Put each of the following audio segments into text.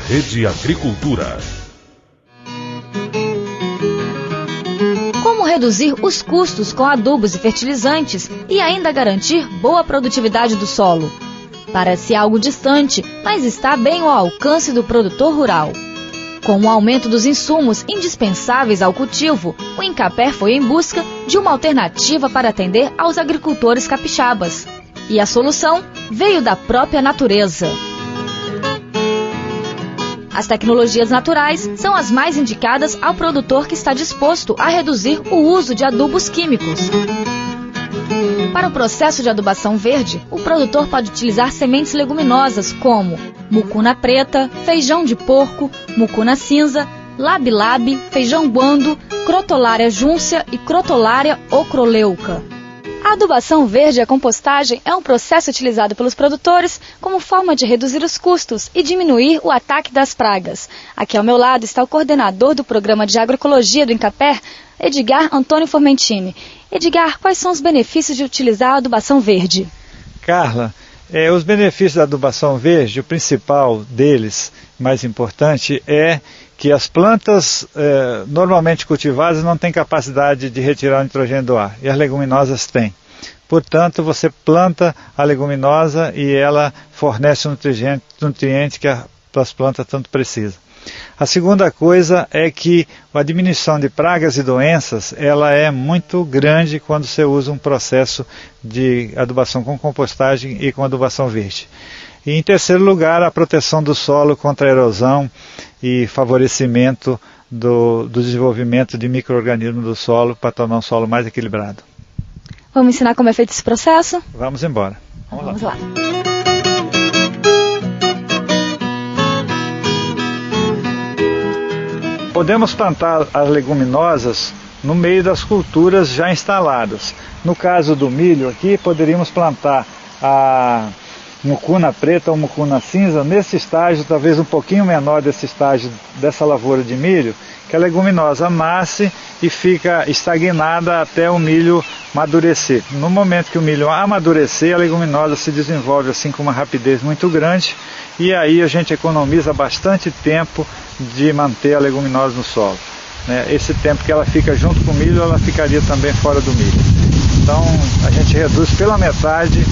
Rede Agricultura. Como reduzir os custos com adubos e fertilizantes e ainda garantir boa produtividade do solo? Parece algo distante, mas está bem ao alcance do produtor rural. Com o aumento dos insumos indispensáveis ao cultivo, o Incaper foi em busca de uma alternativa para atender aos agricultores capixabas. E a solução veio da própria natureza. As tecnologias naturais são as mais indicadas ao produtor que está disposto a reduzir o uso de adubos químicos. Para o processo de adubação verde, o produtor pode utilizar sementes leguminosas como mucuna preta, feijão de porco, mucuna cinza, labi-labi, feijão guando, crotolária júncia e crotolária ocroleuca. A adubação verde e a compostagem é um processo utilizado pelos produtores como forma de reduzir os custos e diminuir o ataque das pragas. Aqui ao meu lado está o coordenador do Programa de Agroecologia do Incaper, Edgar Antônio Formentini. Edgar, quais são os benefícios de utilizar a adubação verde? Carla, os benefícios da adubação verde, o principal deles, mais importante, é que as plantas normalmente cultivadas não têm capacidade de retirar o nitrogênio do ar, e as leguminosas têm. Portanto, você planta a leguminosa e ela fornece o nutriente que as plantas tanto precisam. A segunda coisa é que a diminuição de pragas e doenças ela é muito grande quando você usa um processo de adubação com compostagem e com adubação verde. E em terceiro lugar, a proteção do solo contra a erosão e favorecimento do desenvolvimento de micro-organismos do solo para tornar um solo mais equilibrado. Vamos ensinar como é feito esse processo? Vamos embora. Vamos lá. Podemos plantar as leguminosas no meio das culturas já instaladas. No caso do milho aqui, poderíamos plantar a mucuna preta ou mucuna cinza nesse estágio, talvez um pouquinho menor desse estágio dessa lavoura de milho, que a leguminosa nasce e fica estagnada até o milho amadurecer. No momento que o milho amadurecer, a leguminosa se desenvolve assim com uma rapidez muito grande e aí a gente economiza bastante tempo de manter a leguminosa no solo. Esse tempo que ela fica junto com o milho, ela ficaria também fora do milho. Então a gente reduz pela metade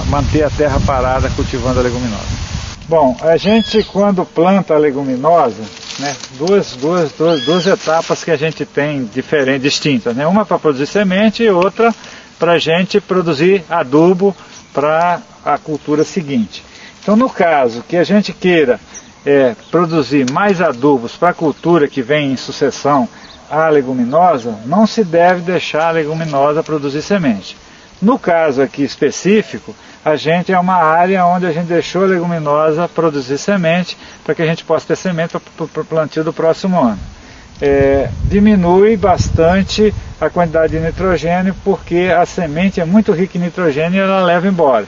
manter a terra parada cultivando a leguminosa. Bom, a gente quando planta a leguminosa, duas etapas que a gente tem distintas, uma para produzir semente e outra para a gente produzir adubo para a cultura seguinte. Então no caso que a gente queira produzir mais adubos para a cultura que vem em sucessão à leguminosa, não se deve deixar a leguminosa produzir semente. No caso aqui específico, a gente é uma área onde a gente deixou a leguminosa produzir semente para que a gente possa ter semente para o plantio do próximo ano. Diminui bastante a quantidade de nitrogênio porque a semente é muito rica em nitrogênio e ela leva embora.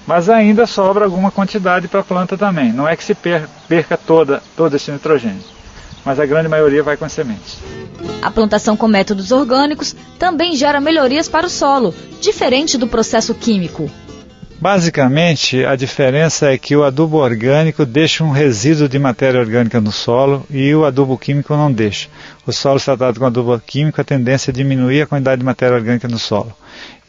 Mas ainda sobra alguma quantidade para a planta também. Não é que se perca todo esse nitrogênio, mas a grande maioria vai com as sementes. A plantação com métodos orgânicos também gera melhorias para o solo, diferente do processo químico. Basicamente, a diferença é que o adubo orgânico deixa um resíduo de matéria orgânica no solo e o adubo químico não deixa. O solo tratado com adubo químico, a tendência é diminuir a quantidade de matéria orgânica no solo.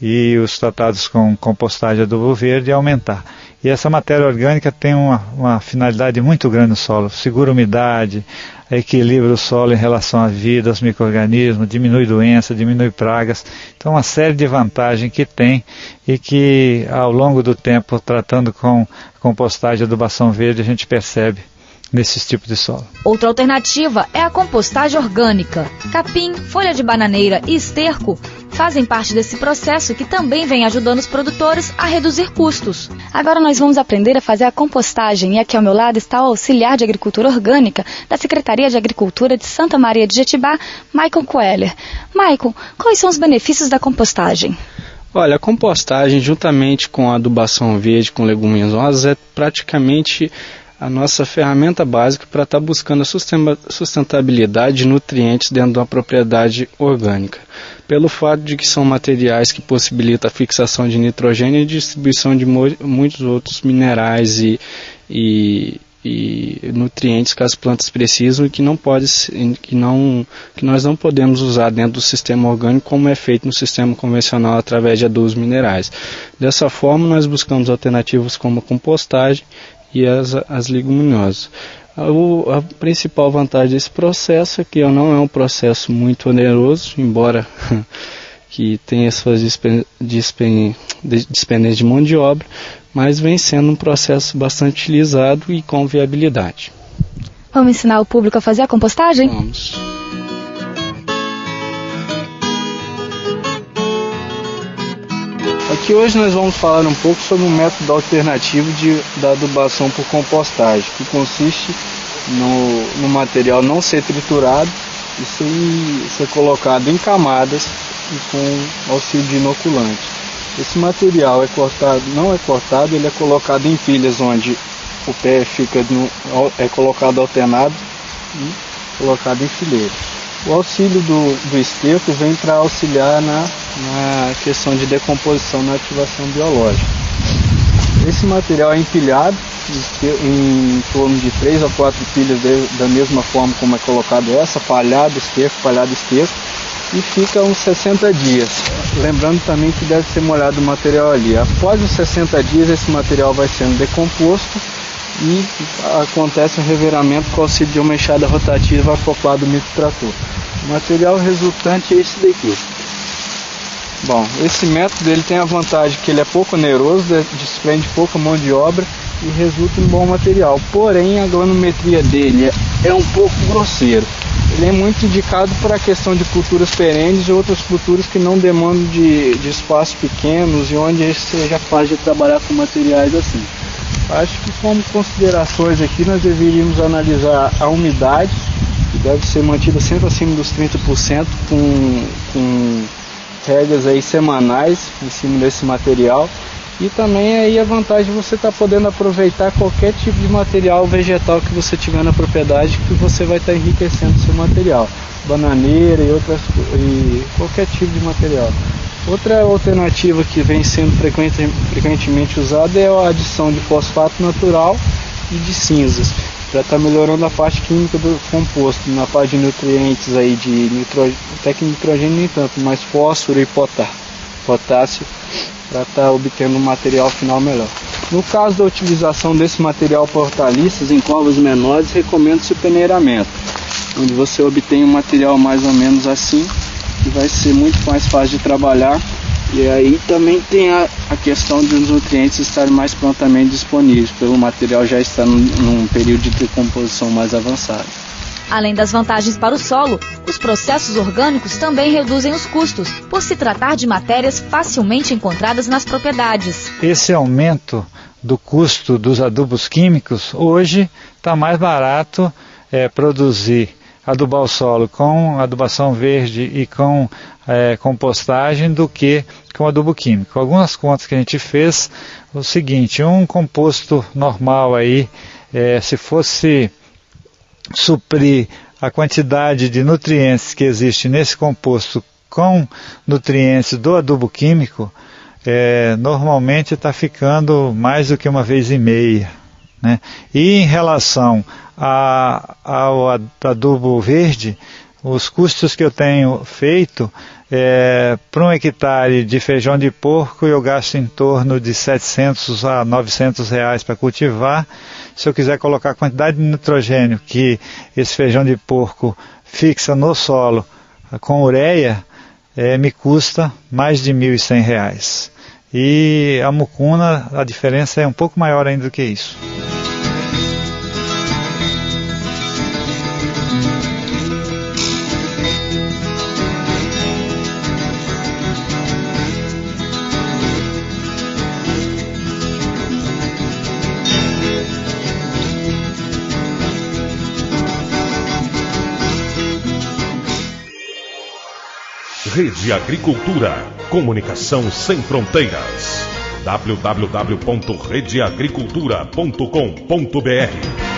E os tratados com compostagem e adubo verde aumentar. E essa matéria orgânica tem uma finalidade muito grande no solo, segura a umidade, equilibra o solo em relação à vida, aos micro-organismos, diminui doença, diminui pragas. Então uma série de vantagens que tem e que ao longo do tempo, tratando com compostagem e adubação verde, a gente percebe nesses tipos de solo. Outra alternativa é a compostagem orgânica. Capim, folha de bananeira e esterco fazem parte desse processo que também vem ajudando os produtores a reduzir custos. Agora nós vamos aprender a fazer a compostagem e aqui ao meu lado está o auxiliar de agricultura orgânica da Secretaria de Agricultura de Santa Maria de Jetibá, Maicon Coeller. Maicon, quais são os benefícios da compostagem? Olha, a compostagem juntamente com a adubação verde com leguminosas é praticamente a nossa ferramenta básica para estar buscando a sustentabilidade de nutrientes dentro de uma propriedade orgânica. Pelo fato de que são materiais que possibilitam a fixação de nitrogênio e distribuição de muitos outros minerais e e nutrientes que as plantas precisam e que nós não podemos usar dentro do sistema orgânico como é feito no sistema convencional através de adubos minerais. Dessa forma, nós buscamos alternativas como a compostagem e as leguminosas. A principal vantagem desse processo é que não é um processo muito oneroso, embora que tenha suas despendências de mão de obra, mas vem sendo um processo bastante utilizado e com viabilidade. Vamos ensinar o público a fazer a compostagem? Vamos. Aqui hoje nós vamos falar um pouco sobre um método alternativo da adubação por compostagem, que consiste no material não ser triturado e ser colocado em camadas e com auxílio de inoculante. Esse material não é cortado, ele é colocado em pilhas onde o pé é colocado alternado e colocado em fileira. O auxílio do esterco vem para auxiliar na questão de decomposição, na ativação biológica. Esse material é empilhado em torno de 3 a 4 pilhas da mesma forma como é colocado palhado esterco, e fica uns 60 dias. Lembrando também que deve ser molhado o material ali. Após os 60 dias, esse material vai sendo decomposto e acontece um reveramento com o auxílio de uma enxada rotativa acoplada ao microtrator. O material resultante é esse daqui. Bom, esse método ele tem a vantagem que ele é pouco oneroso, desprende pouca mão de obra e resulta em bom material. Porém, a granumetria dele é um pouco grosseiro. Ele é muito indicado para a questão de culturas perenes e outras culturas que não demandam de espaços pequenos e onde seja fácil de trabalhar com materiais assim. Acho que como considerações aqui nós deveríamos analisar a umidade, que deve ser mantida sempre acima dos 30%, com regras aí semanais em cima desse material. E também aí a vantagem de você estar podendo aproveitar qualquer tipo de material vegetal que você tiver na propriedade, que você vai estar enriquecendo o seu material. Bananeira e qualquer tipo de material. Outra alternativa que vem sendo frequentemente usada é a adição de fosfato natural e de cinzas, para estar melhorando a parte química do composto, na parte de nutrientes aí até que nitrogênio nem tanto, mas fósforo e potássio, para estar obtendo um material final melhor. No caso da utilização desse material para hortaliças em covas menores, recomenda-se o peneiramento, onde você obtém um material mais ou menos assim, que vai ser muito mais fácil de trabalhar, e aí também tem a questão de os nutrientes estarem mais prontamente disponíveis, pelo material já estar num período de decomposição mais avançado. Além das vantagens para o solo, os processos orgânicos também reduzem os custos, por se tratar de matérias facilmente encontradas nas propriedades. Esse aumento do custo dos adubos químicos, hoje está mais barato adubar o solo com adubação verde e com compostagem do que com adubo químico. Algumas contas que a gente fez, o seguinte, um composto normal aí, se fosse suprir a quantidade de nutrientes que existe nesse composto com nutrientes do adubo químico, normalmente está ficando mais do que 1,5 vezes, né? E em relação ao adubo verde, os custos que eu tenho feito, para 1 hectare de feijão de porco eu gasto em torno de R$700 a R$900 para cultivar. Se eu quiser colocar a quantidade de nitrogênio que esse feijão de porco fixa no solo com ureia, me custa mais de R$1.100. E a mucuna, a diferença é um pouco maior ainda do que isso. Rede Agricultura, comunicação sem fronteiras. www.redeagricultura.com.br